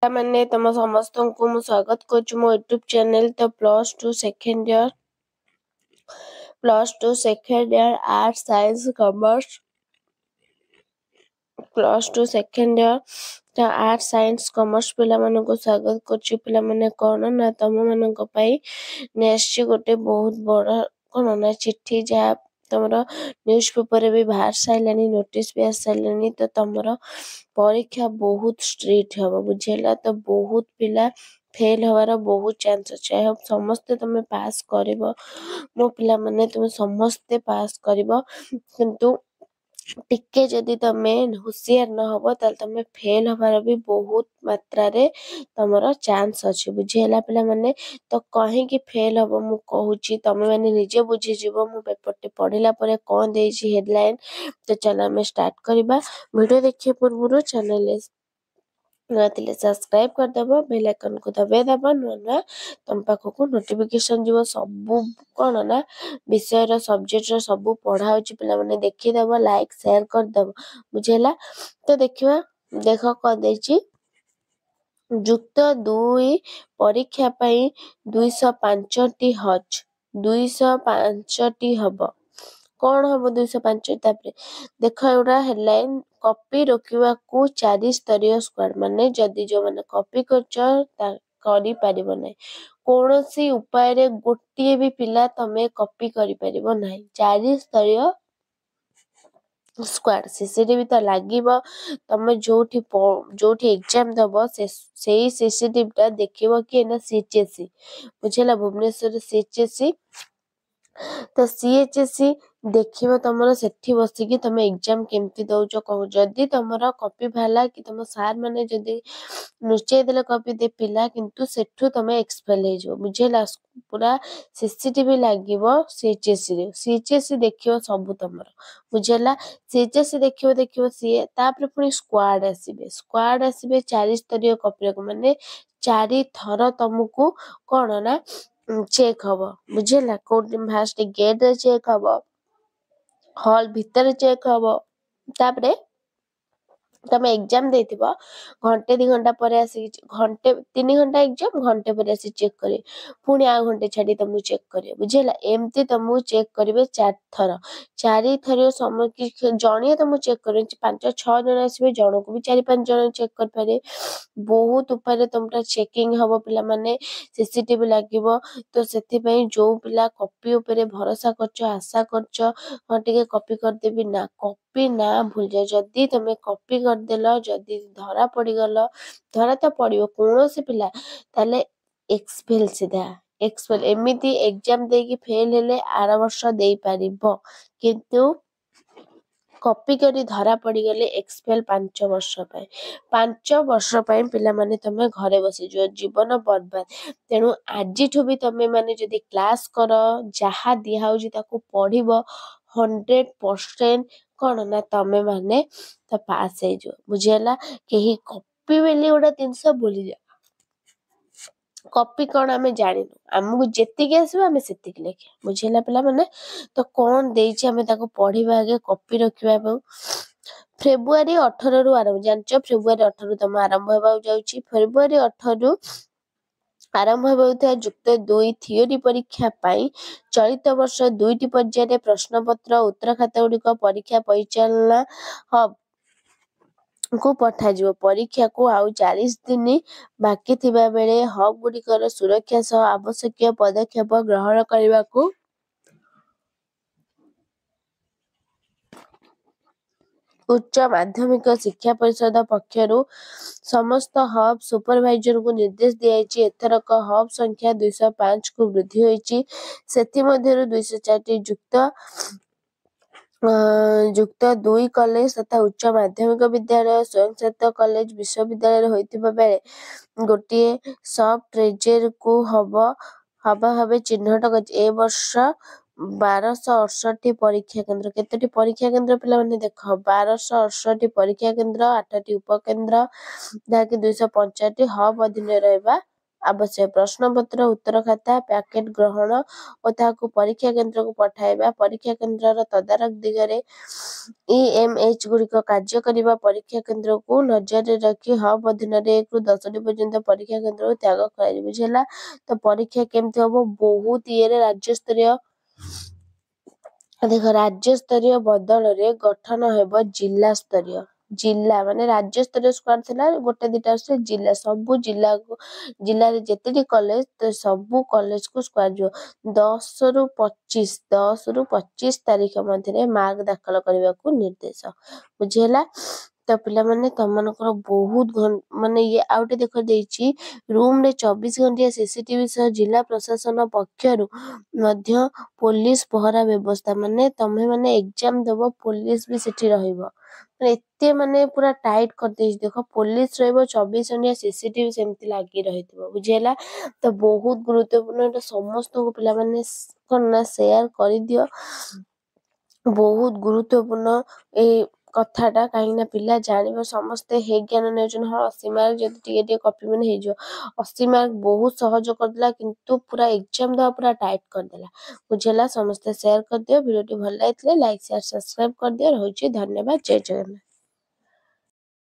मैंने तुम समस्त को मु स्वागत करुछु मो यूट्यूब चैनल तो +2 second year arts science commerce +2 second year तो आर्ट्स साइंस कॉमर्स पिला मन को स्वागत करुछु। पिला माने कोन ना तुम मन को पई नेक्स्ट गोटे बहुत बड़ा कोन ना चिट्ठी जा तमरो न्यूज़ पेपर रे भी बाहर साइलानी नोटिस भी आसाइलानी तो तमरो परीक्षा बहुत स्ट्रिक्ट हबो बुझेला तो बहुत पिला फेल हवार बहुत चांस अच्छे है समस्ते तुम पास करिवो मो पिला माने तुम समस्ते पास करिवो किंतु टिके जदि तमे होशियार न हबो ताल तमे फेल हबार भी बहुत मात्रा रे तमरो चांस अछि बुझेला पिला माने तो कहीं की फेल हबो मु कहूची तमे माने निजे बुझी जीवो मु पेपर टे पढिला परे कोन देछि हेडलाइन तो चलो हमें स्टार्ट करिबा। वीडियो देखिए पूर्व चैनल नथिले सब्सक्राइब कर देबो बेल आइकन को दबे देबो न तुम पाखको नोटिफिकेशन जीवो सब कोन ना विषय रो सब्जेक्ट रो सब पढ़ा होची पिला माने देखि देबो लाइक शेयर कर देबो बुझेला। तो देखिबा देखो क देछि युक्त 2 परीक्षा पई 205 टी हज 205 टी हबो कोन हबो 205 तापरे देखो एउडा हेडलाइन कॉपी रोकिबा को 4 स्तरीय स्क्वाड माने जदी जो माने कॉपी करछ ता करी परिबो नै कोनोसी उपाय रे गोटिए भी पिला तमे कॉपी करि परिबो नै 4 स्तरीय स्क्वाड सीसीटीवी तो लागिबो तमे जोठी एग्जाम दबो सेही सीसीटीवी ता देखिबो कि ना सीएचएससी बुझेला भुवनेश्वर सीएचएससी तो सीएचएससी देखिबो तमरो सेठी बसी कि तमे एग्जाम केमती दउचो कहू जदी तमरो कॉपी भाला कि तम सार माने जदी नुचे देले कॉपी दे पिला किंतु सेठू तमे एक्सपेल हे जो बुझेला पूरा सीसीटीवी लागिबो सीएचएससी देखिबो सब तमरो बुझेला सीएचएससी देखिबो सीए तापर पुनी स्क्वाड आसीबे 4 स्तरीय कॉपी को माने 4 थर तमको कोन ना चेक हबो बुझेला कोड फास्ट गेट रे चेक हबो हॉल भीतर चेक हबो तापरे तमे एग्जाम देथिबो घंटे 2 घंटा परे आसी घंटे 3 घंटा एग्जाम घंटे परे आसी चेक करे पुनी आ घंटे छाडी तमु चेक करे बुझेला एमती तमु चेक करबे 4 थर 4 थर समय कि जणिए तमु चेक करे 5 6 जण आसीबे जण को भी 4 5 जण चेक कर पारे बहुत ऊपर तमटा चेकिंग हबो पिला माने सीसीटीवी लागिबो तो सेति पई जो पिला कॉपी ऊपर भरोसा करछ आशा करछ हटिके कॉपी कर देबी ना कॉपी ना भूल जा जदी तमे कॉपी कर देलो जदी धरा पड़ी गलो धरा तो पड़ियो कोनोसी पिला ताले एक्सपेल सीधा एक्सपेल एमिति एग्जाम देकी फेल हेले आरा वर्ष देई पारिबो किंतु कॉपी करी धरा पड़ी गले एक्सपेल 5 वर्ष पय 5 वर्ष पय पिला माने तमे घरे बसी जो जीवन बर्बाद तेनु आजिठु भी तमे माने जदी क्लास करो जहा दिया होजी ताको पढिबो 100% कोन ना तमे माने तो पास हे जो बुझेला केही कॉपी बेली ओडा 300 बोली जा कॉपी कोन हमें जानिनु हमहु जेति के आसीबो हमें सेति के लेखे बुझेला पिला माने तो कोन देइछि हमें ताको पढिबा आगे कॉपी रखिबा बो फेब्रुआरी 18 रु आरंभ जानचो फेब्रुआरी 18 तम आरंभ हेबा जाउछि फेब्रुआरी 18 रु आरंभ हेबा युक्त 2 थियोरी परीक्षा पाई चलित वर्ष 2टी पर्याय प्रश्न पत्र उत्तर खाता गुडी परीक्षा परिचालना हब को पठा जिवो परीक्षा को आउ 40 दिन बाकी थिबा बेले हब गुडी सुरक्षा सह आवश्यक पदक्षेप ग्रहण करबा को उच्च माध्यमिक शिक्षा परिषद पक्षरु समस्त हब सुपरवाइजर को निर्देश दियाइछि एथरक हब संख्या 205 को वृद्धि होइछि सेति मध्यरु 204 टी युक्त 2 कॉलेज तथा उच्च माध्यमिक विद्यालय स्वयं शासित कॉलेज विश्वविद्यालय होइतिबा बेले गोटिए सब ट्रेजर को हबे चिन्हट ए वर्ष 1268 परीक्षा केंद्र केतटी परीक्षा केंद्र पिला माने देखो 1268 परीक्षा केंद्र 8टी उपकेंद्र जाके 265 हब अधीन रहबा ଆବଶ୍ୟକ। ପ୍ରଶ୍ନପତ୍ର ଉତ୍ତର ଖାତା ପ୍ୟାକେଟ ଗ୍ରହଣ ଓ ତାହାକୁ ପରୀକ୍ଷା କେନ୍ଦ୍ରକୁ ପଠାଇବା। ପରୀକ୍ଷା କେନ୍ଦ୍ରର ତଦାରଖ ଦିଗରେ EMH ଗୁଡ଼ିକ କାର୍ଯ୍ୟ କରିବା। ପରୀକ୍ଷା କେନ୍ଦ୍ରକୁ ନଜରରେ ରଖି ହବ୍ ଅଧୀନରେ 1ରୁ 10ଟି ପର୍ଯ୍ୟନ୍ତ ପରୀକ୍ଷା କେନ୍ଦ୍ରକୁ ତ୍ୟାଗ କରାଯିବ। ବୁଝିହେଲା? ତ ପରୀକ୍ଷା କେମିତି ହବ? ବହୁତ ଇଏରେ ରାଜ୍ୟସ୍ତରୀୟ ଦେଖ ରାଜ୍ୟସ୍ତରୀୟ ବଦଳରେ ଗଠନ ହେବ ଜିଲ୍ଲା ସ୍ତରୀୟ। ଜିଲ୍ଲା ମାନେ ରାଜ୍ୟସ୍ତରୀୟ ସ୍କ୍ୱାଡ୍ ଥିଲା ଗୋଟେ ଦିଟା ଆସୁଛି ଜିଲ୍ଲା, ସବୁ ଜିଲ୍ଲାରେ ଯେତିକି କଲେଜ ସବୁ କଲେଜକୁ ସ୍କ୍ୱାଡ୍ ଯିବ। 10ରୁ 25 ତାରିଖ ମଧ୍ୟରେ ମାର୍କ ଦାଖଲ କରିବାକୁ ନିର୍ଦ୍ଦେଶ। ବୁଝିହେଲା? ତ ପିଲାମାନେ ତମମାନଙ୍କର ବହୁତ ମାନେ ଇଏ ଆଉ ଗୋଟେ ଦେଖ ଦେଇଛି ରୁମରେ 24 ଘଣ୍ଟିଆ CCTV ସହ ଜିଲ୍ଲା ପ୍ରଶାସନ ପକ୍ଷରୁ ମଧ୍ୟ ପୋଲିସ ପହରା ବ୍ୟବସ୍ଥା। ମାନେ ତମେ ମାନେ ଏକ୍ଜାମ ଦବ ପୋଲିସ ବି ସେଠି ରହିବ। ଏତେ ମାନେ ପୁରା ଟାଇଟ୍ କରିଦେଇଛି ଦେଖ ପୋଲିସ ରହିବ 24 ଘଣ୍ଟିଆ CCTV ସେମିତି ଲାଗି ରହିଥିବ। ବୁଝିହେଲା? ତ ବହୁତ ଗୁରୁତ୍ୱପୂର୍ଣ୍ଣ ଏଇଟା ସମସ୍ତଙ୍କୁ ପିଲାମାନେ କଣ ନା ସେୟାର କରିଦିଅ। ବହୁତ ଗୁରୁତ୍ୱପୂର୍ଣ୍ଣ ଏଇ କଥାଟା କାହିଁକି ନା ପିଲା ଜାଣିବ ସମସ୍ତେ ହେ ଜ୍ଞାନ ନେଉଛନ୍ତି। ହଁ 80 ମାର୍କ ଯଦି ଟିକେ ଟିକେ କପି ମାନେ ହେଇଯିବ। 80 ମାର୍କ ବହୁତ ସହଜ କରିଦେଲା କିନ୍ତୁ ପୁରା ଏକ୍ଜାମ ଦେବା ପୁରା ଟାଇଟ୍ କରିଦେଲା। ବୁଝିହେଲା? ସମସ୍ତେ ସେୟାର କରିଦିଅ। ଭିଡ଼ିଓଟି ଭଲ ଲାଗିଥିଲେ ଲାଇକ୍ ସେୟାର ସବସ୍କ୍ରାଇବ କରିଦିଅ। ରହୁଛି ଧନ୍ୟବାଦ। ଜୟ ଜଗନ୍ନାଥ।